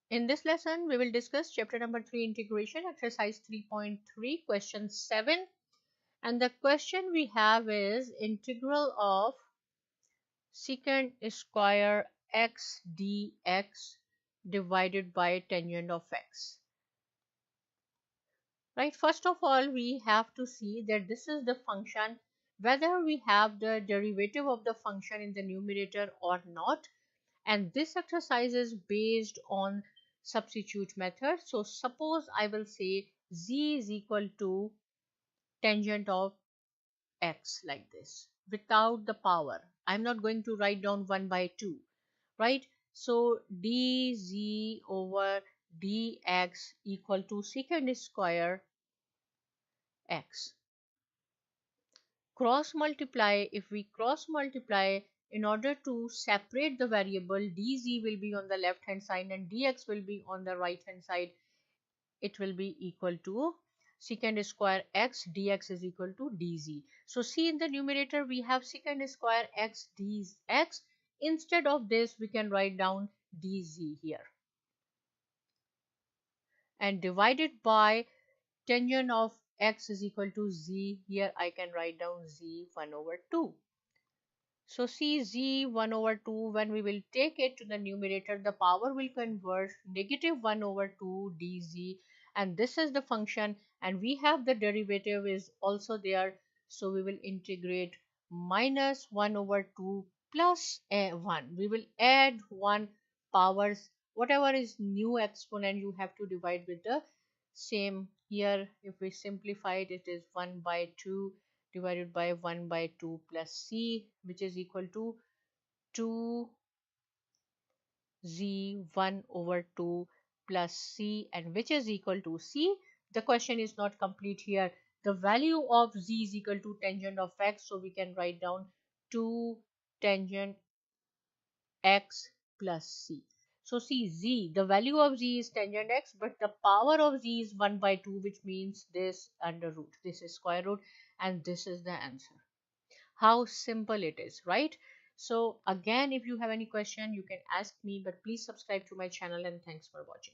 In this lesson, we will discuss chapter number 3 integration exercise 3.3 question 7, and the question we have is integral of secant square x dx divided by tangent of x. Right, first of all we have to see that this is the function, whether we have the derivative of the function in the numerator or not, and this exercise is based on substitute method. So suppose I will say z is equal to tangent of x like this without the power. I'm not going to write down 1 by 2, right? So dz over dx equal to secant square x. Cross multiply, if we cross multiply, in order to separate the variable, dz will be on the left hand side and dx will be on the right hand side. It will be equal to secant square x dx is equal to dz. So see, in the numerator we have secant square x dx. Instead of this we can write down dz here, and divided by tangent of x is equal to z. Here I can write down z 1 over 2. So see, z 1 over 2, when we will take it to the numerator, the power will convert negative 1 over 2 dz, and this is the function, and we have the derivative is also there. So we will integrate minus 1 over 2 plus 1. We will add 1 powers, whatever is new exponent you have to divide with the same. Here if we simplify it, it is 1 by 2 divided by 1 by 2 plus c, which is equal to 2z 1 over 2 plus c, and which is equal to c. The question is not complete here. The value of z is equal to tangent of x, so we can write down 2 tangent x plus c. So see, z, the value of z is tangent x, but the power of z is 1 by 2, which means this under root, this is square root, and this is the answer. How simple it is, right? So again, if you have any question you can ask me, but please subscribe to my channel, and thanks for watching.